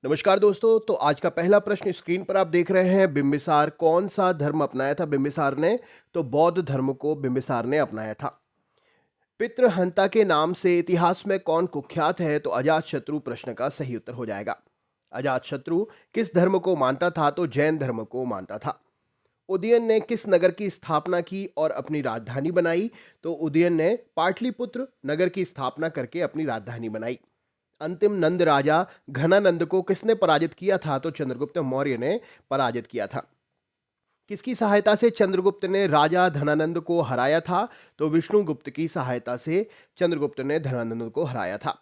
नमस्कार दोस्तों। तो आज का पहला प्रश्न स्क्रीन पर आप देख रहे हैं। बिंबिसार कौन सा धर्म अपनाया था बिंबिसार ने? तो बौद्ध धर्म को बिंबिसार ने अपनाया था। पितृहंता के नाम से इतिहास में कौन कुख्यात है? तो अजातशत्रु प्रश्न का सही उत्तर हो जाएगा। अजातशत्रु किस धर्म को मानता था? तो जैन धर्म को मानता था। उदयन ने किस नगर की स्थापना की और अपनी राजधानी बनाई? तो उदयन ने पाटलिपुत्र नगर की स्थापना करके अपनी राजधानी बनाई। अंतिम नंद राजा घनानंद को किसने पराजित किया था? तो चंद्रगुप्त मौर्य ने पराजित किया था। किसकी सहायता से चंद्रगुप्त ने राजा धनानंद को हराया था? तो विष्णुगुप्त की सहायता से चंद्रगुप्त ने धनानंद को हराया था।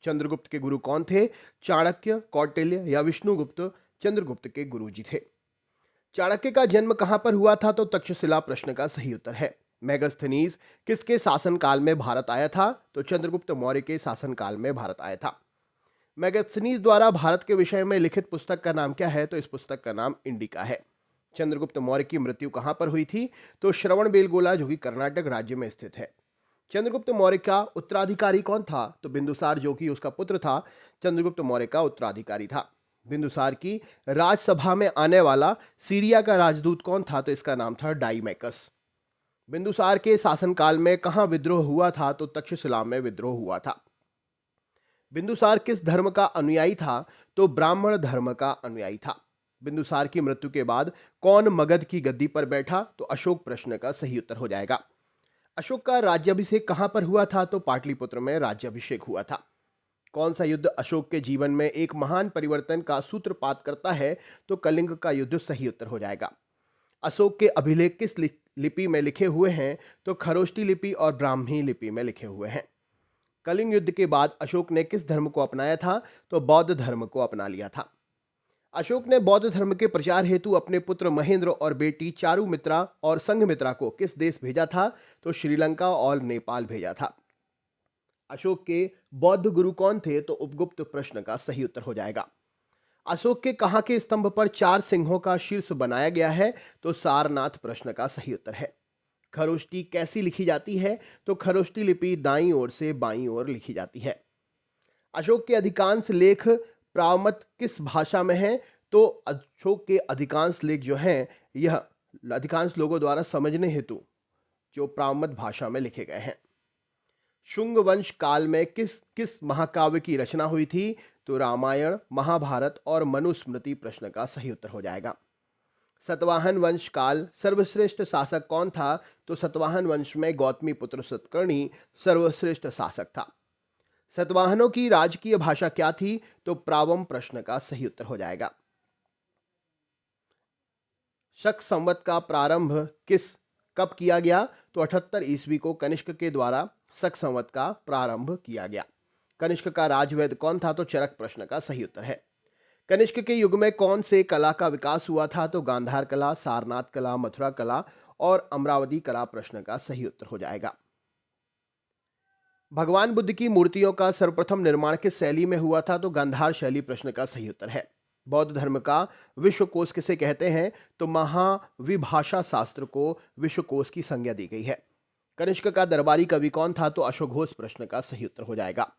चंद्रगुप्त के गुरु कौन थे? चाणक्य, कौटिल्य या विष्णुगुप्त चंद्रगुप्त के गुरु जी थे। चाणक्य का जन्म कहां पर हुआ था? तो तक्षशिला प्रश्न का सही उत्तर है। मेगास्थनीज किसके शासनकाल में भारत आया था? तो चंद्रगुप्त मौर्य के शासनकाल में भारत आया था। मैगस्थनीज द्वारा भारत के विषय में लिखित पुस्तक का नाम क्या है? तो इस पुस्तक का नाम इंडिका है। चंद्रगुप्त मौर्य की मृत्यु कहां पर हुई थी? तो श्रवणबेलगोला, जो कि कर्नाटक राज्य में स्थित है। चंद्रगुप्त मौर्य का उत्तराधिकारी कौन था? तो बिंदुसार, जो कि उसका पुत्र था, चंद्रगुप्त मौर्य का उत्तराधिकारी था। बिंदुसार की राजसभा में आने वाला सीरिया का राजदूत कौन था? तो इसका नाम था डाइमैकस। बिंदुसार के शासनकाल में कहां विद्रोह हुआ था? तो तक्षशिला में विद्रोह हुआ था। बिंदुसार किस धर्म का अनुयायी था? तो ब्राह्मण धर्म का अनुयायी था। बिंदुसार की मृत्यु के बाद कौन मगध की गद्दी पर बैठा? तो अशोक प्रश्न का सही उत्तर हो जाएगा। अशोक का राज्याभिषेक कहां पर हुआ था? तो पाटलिपुत्र में राज्याभिषेक हुआ था। कौन सा युद्ध अशोक के जीवन में एक महान परिवर्तन का सूत्रपात करता है? तो कलिंग का युद्ध सही उत्तर हो जाएगा। अशोक के अभिलेख किस लिपि में लिखे हुए हैं? तो खरोष्टी लिपि और ब्राह्मी लिपि में लिखे हुए हैं। कलिंग युद्ध के बाद अशोक ने किस धर्म को अपनाया था? तो बौद्ध धर्म को अपना लिया था। अशोक ने बौद्ध धर्म के प्रचार हेतु अपने पुत्र महेंद्र और बेटी चारुमित्रा और संघमित्रा को किस देश भेजा था? तो श्रीलंका और नेपाल भेजा था। अशोक के बौद्ध गुरु कौन थे? तो उपगुप्त प्रश्न का सही उत्तर हो जाएगा। अशोक के कहाँ के स्तंभ पर 4 सिंहों का शीर्ष बनाया गया है? तो सारनाथ प्रश्न का सही उत्तर है। खरोष्टी कैसी लिखी जाती है? तो खरोष्टी लिपि दाईं ओर से बाईं ओर लिखी जाती है। अशोक के अधिकांश लेख प्रामत किस भाषा में हैं? तो अशोक के अधिकांश लेख जो हैं, यह अधिकांश लोगों द्वारा समझने हेतु जो प्रामत भाषा में लिखे गए हैं। शुंग वंश काल में किस किस महाकाव्य की रचना हुई थी? तो रामायण, महाभारत और मनुस्मृति प्रश्न का सही उत्तर हो जाएगा। सतवाहन वंश काल सर्वश्रेष्ठ शासक कौन था? तो सतवाहन वंश में गौतमी पुत्र सतकर्णी सर्वश्रेष्ठ शासक था। सतवाहनों की राजकीय भाषा क्या थी? तो प्रावम प्रश्न का सही उत्तर हो जाएगा। शक संवत का प्रारंभ किस कब किया गया? तो 78 ईस्वी को कनिष्क के द्वारा शक संवत का प्रारंभ किया गया। कनिष्क का राजवैद्य कौन था? तो चरक प्रश्न का सही उत्तर है। कनिष्क के युग में कौन से कला का विकास हुआ था? तो गांधार कला, सारनाथ कला, मथुरा कला और अमरावती कला प्रश्न का सही उत्तर हो जाएगा। भगवान बुद्ध की मूर्तियों का सर्वप्रथम निर्माण किस शैली में हुआ था? तो गांधार शैली प्रश्न का सही उत्तर है। बौद्ध धर्म का विश्वकोश किसे कहते हैं? तो महाविभाषा शास्त्र को विश्वकोश की संज्ञा दी गई है। कनिष्क का दरबारी कवि कौन था? तो अश्वघोष प्रश्न का सही उत्तर हो जाएगा।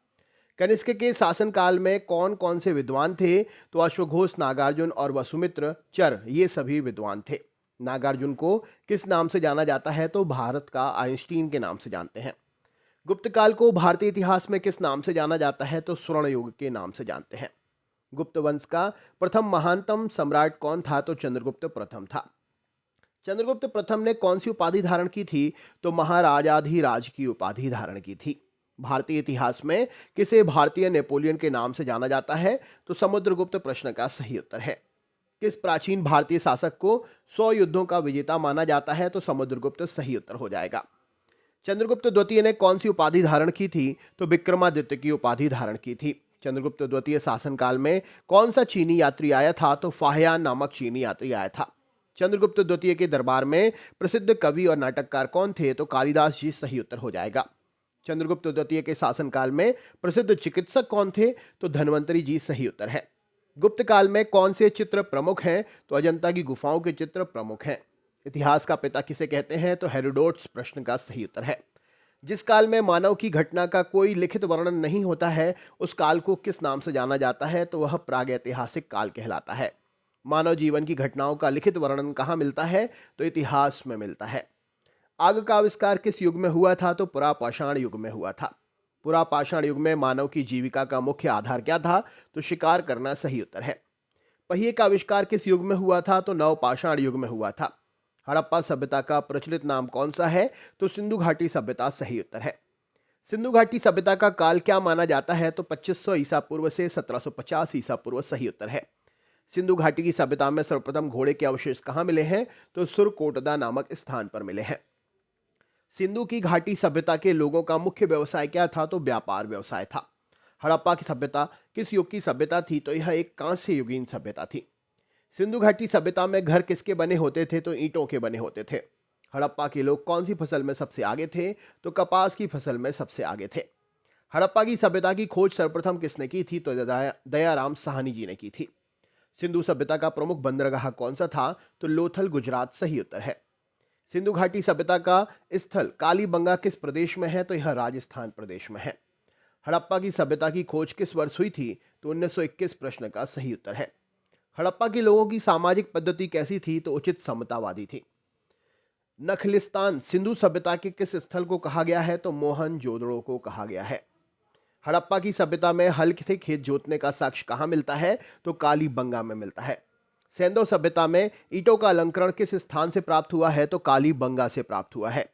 कनिष्क के शासनकाल में कौन कौन से विद्वान थे? तो अश्वघोष, नागार्जुन और वसुमित्र चर, ये सभी विद्वान थे। नागार्जुन को किस नाम से जाना जाता है? तो भारत का आइंस्टीन के नाम से जानते हैं। गुप्त काल को भारतीय इतिहास में किस नाम से जाना जाता है? तो स्वर्ण युग के नाम से जानते हैं। गुप्त वंश का प्रथम महानतम सम्राट कौन था? तो चंद्रगुप्त प्रथम था। चंद्रगुप्त प्रथम ने कौन सी उपाधि धारण की थी? तो महाराजाधिराज की उपाधि धारण की थी। भारतीय इतिहास में किसे भारतीय नेपोलियन के नाम से जाना जाता है? तो समुद्रगुप्त प्रश्न का सही उत्तर है। किस प्राचीन भारतीय शासक को 100 युद्धों का विजेता माना जाता है? तो समुद्रगुप्त सही उत्तर हो जाएगा। चंद्रगुप्त द्वितीय ने कौन सी उपाधि धारण की थी? तो विक्रमादित्य की उपाधि धारण की थी। चंद्रगुप्त द्वितीय शासनकाल में कौन सा चीनी यात्री आया था? तो फाहियान नामक चीनी यात्री आया था। चंद्रगुप्त द्वितीय के दरबार में प्रसिद्ध कवि और नाटककार कौन थे? तो कालिदास जी सही उत्तर हो जाएगा। चंद्रगुप्त द्वितीय के शासनकाल में प्रसिद्ध चिकित्सक कौन थे? तो धन्वंतरी जी सही उत्तर है। गुप्त काल में कौन से चित्र प्रमुख हैं? तो अजंता की गुफाओं के चित्र प्रमुख हैं। इतिहास का पिता किसे कहते हैं? तो हेरोडोट्स प्रश्न का सही उत्तर है। जिस काल में मानव की घटना का कोई लिखित वर्णन नहीं होता है, उस काल को किस नाम से जाना जाता है? तो वह प्रागैतिहासिक काल कहलाता है। मानव जीवन की घटनाओं का लिखित वर्णन कहाँ मिलता है? तो इतिहास में मिलता है। आग का आविष्कार किस युग में हुआ था? तो पुरापाषाण युग में हुआ था। पुरापाषाण युग में मानव की जीविका का मुख्य आधार क्या था? तो शिकार करना सही उत्तर है। पहिए का आविष्कार किस युग में हुआ था? तो नवपाषाण युग में हुआ था। हड़प्पा सभ्यता का प्रचलित नाम कौन सा है? तो सिंधु घाटी सभ्यता सही उत्तर है। सिंधु घाटी सभ्यता का काल क्या माना जाता है? तो 2500 ईसा पूर्व से 1750 ईसा पूर्व सही उत्तर है। सिंधु घाटी की सभ्यता में सर्वप्रथम घोड़े के अवशेष कहाँ मिले हैं? तो सुरकोटदा नामक स्थान पर मिले हैं। सिंधु की घाटी सभ्यता के लोगों का मुख्य व्यवसाय क्या था? तो व्यापार व्यवसाय था। हड़प्पा की सभ्यता किस युग की सभ्यता थी? तो यह एक कांस्य युगीन सभ्यता थी। सिंधु घाटी सभ्यता में घर किसके बने होते थे? तो ईंटों के बने होते थे। हड़प्पा के लोग कौन सी फसल में सबसे आगे थे? तो कपास की फसल में सबसे आगे थे। हड़प्पा की सभ्यता की खोज सर्वप्रथम किसने की थी? तो दयाराम साहनी जी ने की थी। सिंधु सभ्यता का प्रमुख बंदरगाह कौन सा था? तो लोथल गुजरात सही उत्तर है। सिंधु घाटी सभ्यता का स्थल कालीबंगा किस प्रदेश में है? तो यह राजस्थान प्रदेश में है। हड़प्पा की सभ्यता की खोज किस वर्ष हुई थी? तो 1921 प्रश्न का सही उत्तर है। हड़प्पा के लोगों की सामाजिक पद्धति कैसी थी? तो उचित समतावादी थी। नखलिस्तान सिंधु सभ्यता के किस स्थल को कहा गया है? तो मोहनजोदड़ो को कहा गया है। हड़प्पा की सभ्यता में हल से खेत जोतने का साक्ष्य कहाँ मिलता है? तो कालीबंगा में मिलता है। सेंधो सभ्यता में ईंटों का अलंकरण किस स्थान से प्राप्त हुआ है? तो कालीबंगा से प्राप्त हुआ है।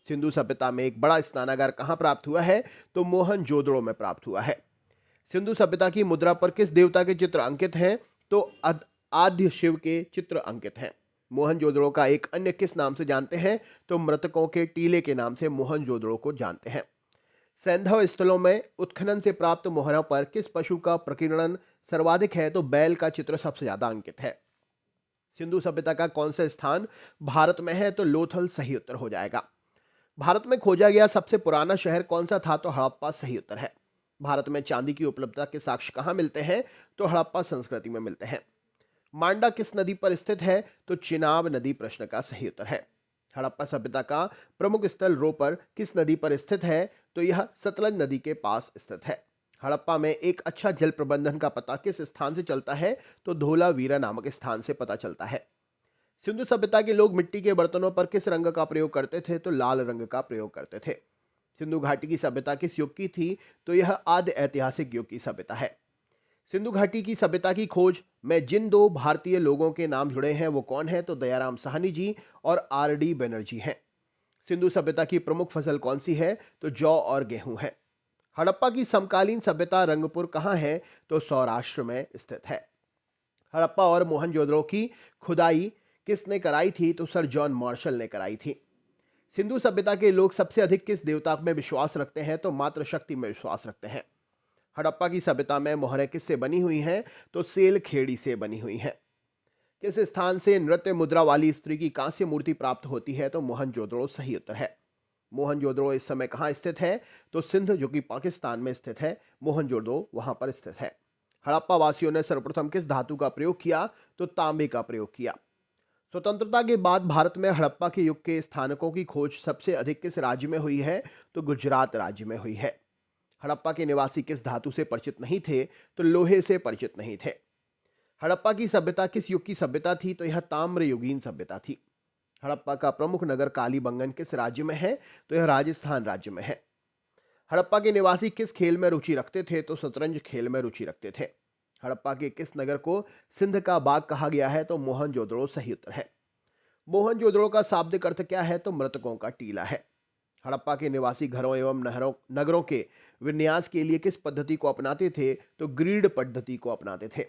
सिंधु सभ्यता में एक बड़ा स्नानागार कहाँ प्राप्त हुआ है? तो मोहनजोदड़ो में प्राप्त हुआ है। सिंधु सभ्यता की मुद्रा पर किस देवता के चित्र अंकित हैं? तो आद्य शिव के चित्र अंकित हैं। मोहनजोदड़ो का एक अन्य किस नाम से जानते हैं? तो मृतकों के टीले के नाम से मोहनजोदड़ो को जानते हैं। सैंधव स्थलों में उत्खनन से प्राप्त मोहरों पर किस पशु का प्रकीर्णन सर्वाधिक है? तो बैल का चित्र सबसे ज्यादा अंकित है। सिंधु सभ्यता का कौन सा स्थान भारत में है? तो लोथल सही उत्तर हो जाएगा। भारत में खोजा गया सबसे पुराना शहर कौन सा था? तो हड़प्पा सही उत्तर है। भारत में चांदी की उपलब्धता के साक्ष्य कहाँ मिलते हैं? तो हड़प्पा संस्कृति में मिलते हैं। मांडा किस नदी पर स्थित है? तो चिनाब नदी प्रश्न का सही उत्तर है। हड़प्पा सभ्यता का प्रमुख स्थल रोपर किस नदी पर स्थित है? तो यह सतलज नदी के पास स्थित है। हड़प्पा में एक अच्छा जल प्रबंधन का पता किस स्थान से चलता है? तो धोलावीरा नामक स्थान से पता चलता है। सिंधु सभ्यता के लोग मिट्टी के बर्तनों पर किस रंग का प्रयोग करते थे? तो लाल रंग का प्रयोग करते थे। सिंधु घाटी की सभ्यता किस युग की थी? तो यह आदि ऐतिहासिक युग की सभ्यता है। सिंधु घाटी की सभ्यता की खोज में जिन दो भारतीय लोगों के नाम जुड़े हैं वो कौन है? तो दयाराम साहनी जी और आर.डी. बनर्जी हैं। सिंधु सभ्यता की प्रमुख फसल कौन सी है? तो जौ और गेहूं है। हड़प्पा की समकालीन सभ्यता रंगपुर कहाँ है? तो सौराष्ट्र में स्थित है। हड़प्पा और मोहनजोदड़ो की खुदाई किसने कराई थी? तो सर जॉन मार्शल ने कराई थी। सिंधु सभ्यता के लोग सबसे अधिक किस देवता में विश्वास रखते हैं? तो मातृशक्ति में विश्वास रखते हैं। हड़प्पा की सभ्यता में मोहरें किससे बनी हुई हैं? तो सेल खेड़ी से बनी हुई हैं। किस स्थान से नृत्य मुद्रा वाली स्त्री की कांस्य मूर्ति प्राप्त होती है? तो मोहनजोदड़ो सही उत्तर है। मोहनजोदड़ो इस समय कहाँ स्थित है? तो सिंध जो कि पाकिस्तान में स्थित है, मोहनजोदड़ो वहां पर स्थित है। हड़प्पा वासियों ने सर्वप्रथम किस धातु का प्रयोग किया? तो तांबे का प्रयोग किया। स्वतंत्रता के बाद भारत में हड़प्पा के युग के स्थानकों की खोज सबसे अधिक किस राज्य में हुई है? तो गुजरात राज्य में हुई है। हड़प्पा के निवासी किस धातु से परिचित नहीं थे? तो लोहे से परिचित नहीं थे। हड़प्पा की सभ्यता किस युग की सभ्यता थी? तो यह ताम्र युगीन सभ्यता थी। हड़प्पा का प्रमुख नगर कालीबंगन किस राज्य में है? तो यह राजस्थान राज्य में है। हड़प्पा के निवासी किस खेल में रुचि रखते थे? तो शतरंज खेल में रुचि रखते थे। हड़प्पा के किस नगर को सिंध का बाग कहा गया है? तो मोहनजोदड़ो सही उत्तर है। मोहनजोदड़ो का शाब्दिक अर्थ क्या है? तो मृतकों का टीला है। हड़प्पा के निवासी घरों एवं नगरों के विन्यास के लिए किस पद्धति को अपनाते थे? तो ग्रीड पद्धति को अपनाते थे।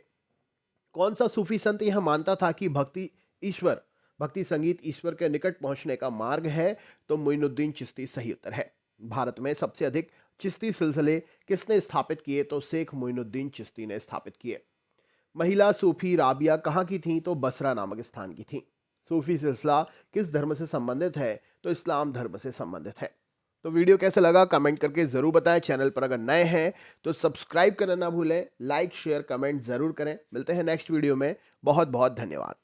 कौन सा सूफी संत यह मानता था कि भक्ति संगीत ईश्वर के निकट पहुंचने का मार्ग है? तो मोइनुद्दीन चिश्ती सही उत्तर है। भारत में सबसे अधिक चिश्ती सिलसिले किसने स्थापित किए? तो शेख मोइनुद्दीन चिश्ती ने स्थापित किए। महिला सूफी राबिया कहाँ की थी? तो बसरा नामक स्थान की थी। सूफी सिलसिला किस धर्म से संबंधित है? तो इस्लाम धर्म से संबंधित है। तो वीडियो कैसा लगा कमेंट करके जरूर बताएं। चैनल पर अगर नए हैं तो सब्सक्राइब करना ना भूलें। लाइक शेयर कमेंट जरूर करें। मिलते हैं नेक्स्ट वीडियो में। बहुत बहुत धन्यवाद।